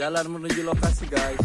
Jalan menuju lokasi, guys.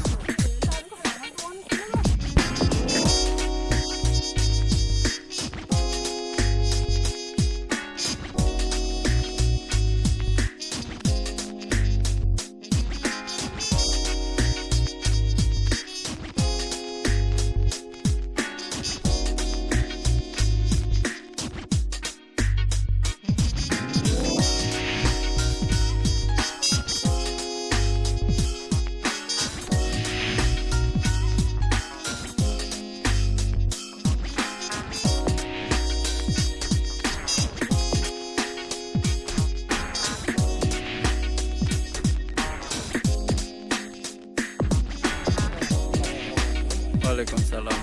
Waalaikumsalam.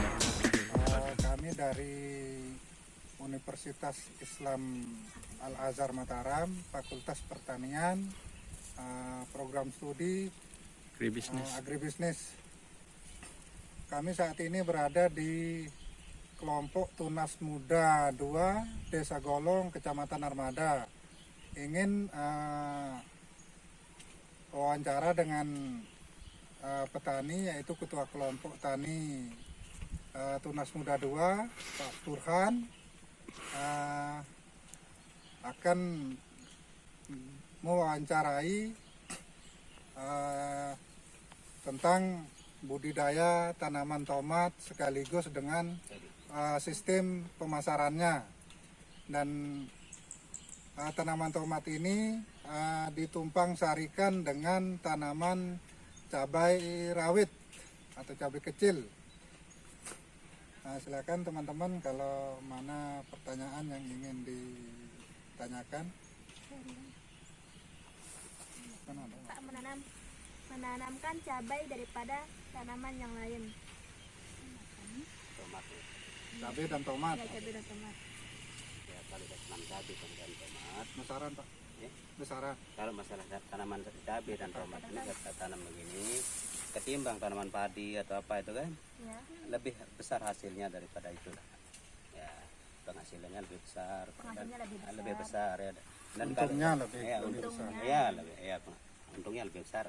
Kami dari Universitas Islam Al-Azhar Mataram, Fakultas Pertanian, program studi agribisnis. Kami saat ini berada di kelompok Tunas Muda 2, Desa Golong, Kecamatan Armada. Ingin wawancara dengan petani, yaitu Ketua Kelompok Tani Tunas Muda 2, Pak Burhan, akan mewawancarai tentang budidaya tanaman tomat sekaligus dengan sistem pemasarannya. Dan tanaman tomat ini ditumpang sarikan dengan tanaman cabai rawit atau cabai kecil. Nah, silakan teman-teman kalau mana pertanyaan yang ingin ditanyakan. Pak, menanamkan cabai daripada tanaman yang lain. Tomat ya. Cabai dan tomat. Ya, cabai dan tomat. Ya, kalau tanam cabai dan tomat. Besaran, Pak. Ya. Besaran. Kalau masalah tanaman cabai dan tomat ini kita tanam begini, ketimbang tanaman padi atau apa itu kan, Ya. lebih besar hasilnya daripada itu. Ya, penghasilannya lebih besar. Penghasilannya dan lebih besar ya. Dan Untungnya kalau, lebih ya, besar. untungnya ya lebih ya untungnya lebih besar.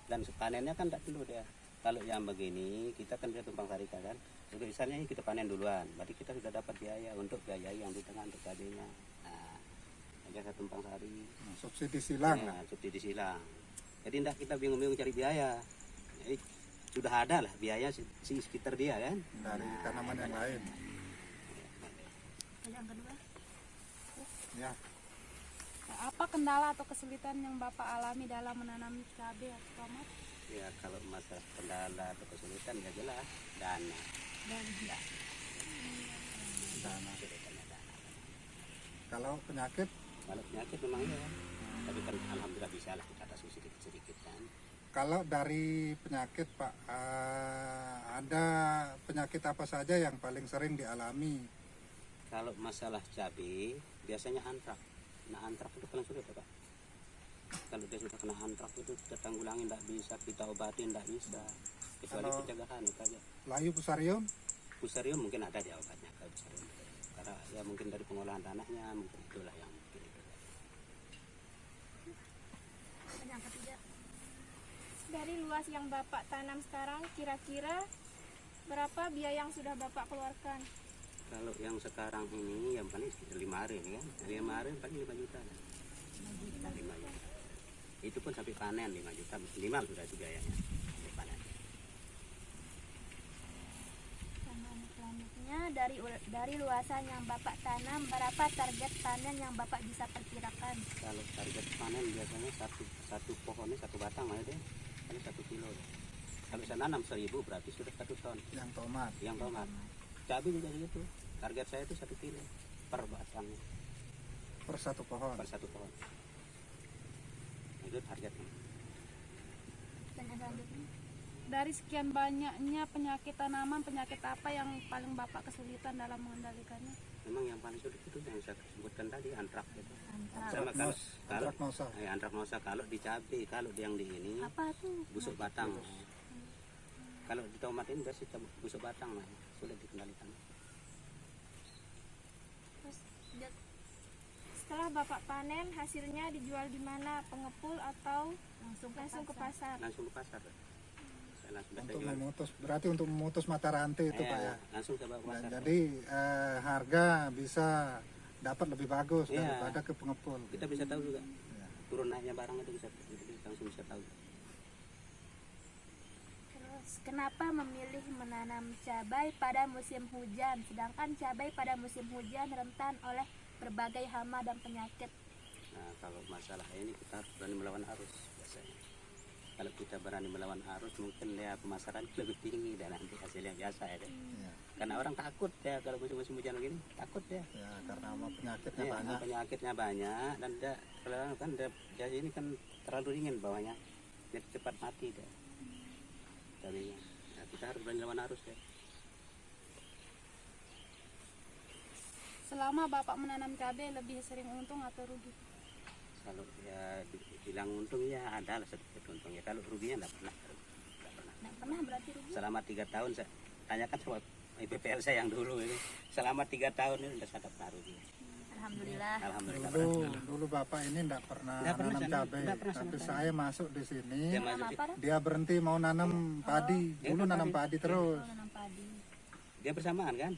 Dan panennya kan tidak perlu dia. Kalau yang begini kita kan bisa tumpang sarikan kan. Jadi misalnya ini kita panen duluan, berarti kita sudah dapat biaya untuk biaya yang di tengah untuk cabainya. Nah, aja tumpang sari. Subsidi silang. Ya, subsidi silang. Jadi tidak kita bingung-bingung cari biaya. Jadi sudah ada lah biaya si sekitar dia kan. Dari tanaman yang lain. Yang kedua, Ya. Apa kendala atau kesulitan yang Bapak alami dalam menanam cabai atau tomat? Ya kalau masalah kendala atau kesulitan ya jelas dana. Dana. Kesulitannya dana. Kalau penyakit, Kalau penyakit memang ya. Tapi kan alhamdulillah bisa lah kita atasi sedikit-sedikit kan. kalau dari penyakit, Pak, ada penyakit apa saja yang paling sering dialami? Kalau masalah cabai biasanya antrak. Nah antrak itu paling sulit ya Pak. Kalau dia sudah kena antrak itu kita tanggulangi tidak bisa, kita obatin tidak bisa. Kecuali Kalau- pencegahan itu aja. Layu fusarium? Fusarium mungkin ada di obatnya kalau fusarium. Karena ya mungkin dari pengolahan tanahnya mungkin itulah yang mungkin itu. yang ketiga, Dari luas yang Bapak tanam sekarang, kira-kira berapa biaya yang sudah Bapak keluarkan? Kalau yang sekarang ini yang paling sekitar 5 hari ini kan. 5 hari paling 5 juta. 5 juta. Itu pun sampai panen 5 juta minimal sudah itu biayanya. Sampai panen. selanjutnya dari luasan yang Bapak tanam, berapa target panen yang Bapak bisa perkirakan? Kalau target panen biasanya satu pohonnya satu batang aja deh. Paling 1 kilo. Kalau saya nanam 1000 berarti sudah 1 ton. Yang tomat. Yang tomat. Cabai juga gitu. Target saya itu 1 kilo per batangnya, Per satu pohon. per 1 pohon. Itu targetnya. Pertanyaan selanjutnya, Dari sekian banyaknya penyakit tanaman, penyakit apa yang paling Bapak kesulitan dalam mengendalikannya? Memang yang paling sulit itu yang saya sebutkan tadi antrak itu. antrak. Sama kalau Antraknosa. antraknosa kalau di cabai, kalau yang di ini Apa tuh? busuk batang. Kalau di tomat ini biasanya busuk batang lah, sulit dikendalikan. Terus Setelah Bapak panen, hasilnya dijual di mana? Pengepul atau langsung ke pasar? Langsung ke pasar. Saya langsung Untuk jual. memutus, berarti untuk memutus mata rantai itu Iya, Pak ya. langsung saya bawa ke Nah, pasar. jadi harga bisa dapat lebih bagus Iya. daripada ke pengepul. Kita bisa tahu juga Ya. turun naiknya barang itu bisa langsung bisa tahu. Terus, kenapa memilih menanam cabai pada musim hujan, sedangkan cabai pada musim hujan rentan oleh berbagai hama dan penyakit? Nah, kalau masalah ini kita harus berani melawan arus biasanya. Kalau kita berani melawan arus mungkin ya pemasaran lebih tinggi dan nanti hasilnya biasa ya. Deh. Ya. Karena orang takut ya kalau musim hujan begini, takut ya. Ya, karena sama penyakitnya Iya, banyak. penyakitnya banyak dan kalau kan dia ini kan terlalu dingin bawahnya. Jadi cepat mati dia. Cabainya. Nah, kita harus berani melawan arus ya. Selama Bapak menanam cabai lebih sering untung atau rugi? Kalau ya bilang untung ya ada lah sedikit untung ya. Kalau ruginya enggak pernah. Nggak pernah berarti rugi. Selama 3 tahun saya tanyakan sama IPPL saya yang dulu ini. Selama 3 tahun ini udah saya pernah rugi. Alhamdulillah. Alhamdulillah. Dulu Bapak ini enggak pernah Nggak pernah, nanam saya cabai, nggak pernah sama tapi sekali. saya masuk di sini, Dia Nanam masuk apa dah? dia berhenti mau nanam padi. Dia Dulu nanam nanam padi. padi terus. Oh, nanam padi. dia bersamaan kan.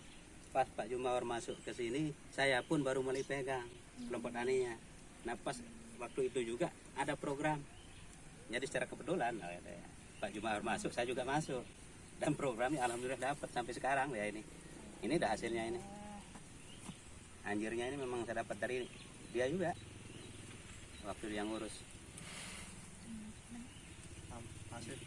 Pas Pak Jumawar masuk ke sini, saya pun baru mulai pegang kelompok taninya. Nah pas waktu itu juga ada program. Jadi secara kebetulan Pak Jumawar masuk, saya juga masuk. Dan programnya alhamdulillah dapat sampai sekarang ya ini. Ini dah hasilnya ini. Anjirnya ini memang saya dapat dari dia juga. Waktu dia ngurus. Masih.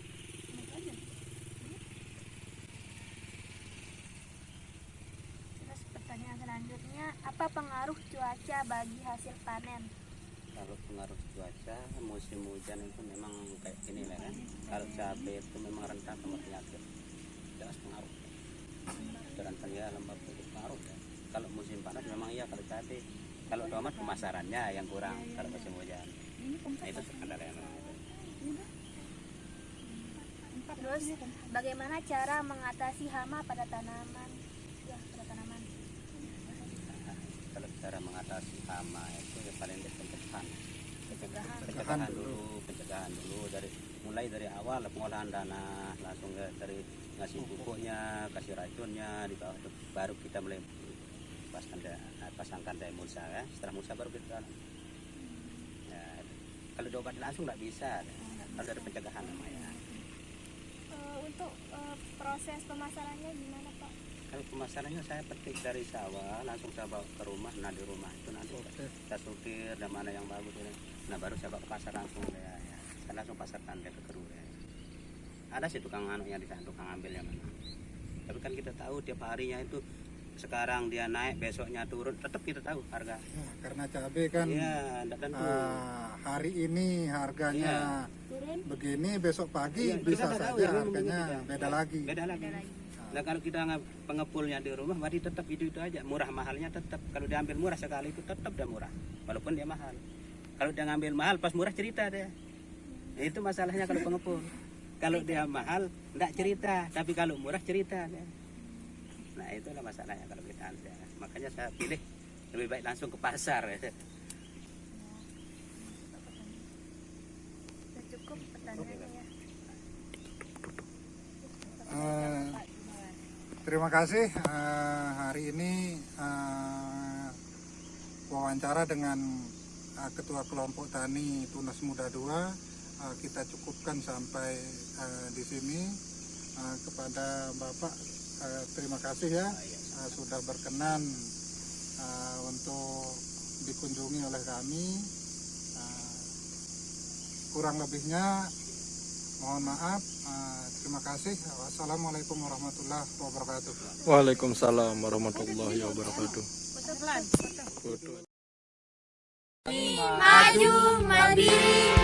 Terus pertanyaan selanjutnya, apa pengaruh cuaca bagi hasil panen? Kalau pengaruh cuaca musim hujan itu memang kayak gini lah kan. Kalau cabai itu memang rentan sama penyakit. Jelas pengaruh. Rentan ya lembab itu pengaruh ya. Kalau musim panas memang iya kalau cabai. Kalau tomat pemasarannya yang kurang kalau musim hujan. Nah itu sebenarnya. Terus, bagaimana cara mengatasi hama pada tanaman? Ya, pada tanaman. Kalau cara mengatasi hama itu ya paling pencegahan. Pencegahan. Pencegahan dulu mulai dari awal pengolahan tanah langsung dari ngasih pupuknya, kasih racunnya di bawah itu baru kita mulai pasangkan emulsa ya. Setelah emulsa baru kita ya, kalau diobat langsung nggak bisa, harus ada pencegahan namanya. Untuk proses pemasarannya gimana Pak? Kalau pemasarannya saya petik dari sawah langsung saya bawa ke rumah. Nah di rumah itu nanti saya sukir dan mana yang bagus ini. Nah baru saya bawa ke pasar langsung ya. Saya langsung pasarkan dia ke Keru ya. Ada sih tukang anaknya di sana, tukang ambilnya mana. Tapi kan kita tahu tiap harinya itu sekarang dia naik, besoknya turun, tetap kita tahu harga. Ya, karena cabai kan Iya, enggak tentu. hari ini harganya Turun. begini, besok pagi Iya, bisa kita tahu saja ya, harganya kita. beda lagi. Beda lagi. Nah kalau kita pengepulnya di rumah, berarti tetap itu aja. Murah mahalnya tetap. Kalau diambil murah sekali itu tetap dia murah, walaupun dia mahal. Kalau dia ngambil mahal, pas murah cerita dia. Nah, itu masalahnya kalau pengepul. Kalau dia mahal, enggak cerita. Tapi kalau murah cerita dia. Nah itulah masalahnya kalau kita ya. Makanya saya pilih lebih baik langsung ke pasar. Sudah cukup pertanyaannya ya. Terima kasih hari ini wawancara dengan Ketua Kelompok Tani Tunas Muda 2 kita cukupkan sampai di sini. Kepada Bapak terima kasih ya sudah berkenan untuk dikunjungi oleh kami. Kurang lebihnya mohon maaf. Terima kasih. Wassalamualaikum warahmatullahi wabarakatuh. Waalaikumsalam warahmatullahi wabarakatuh. Foto pelan. Foto. Maju mandiri.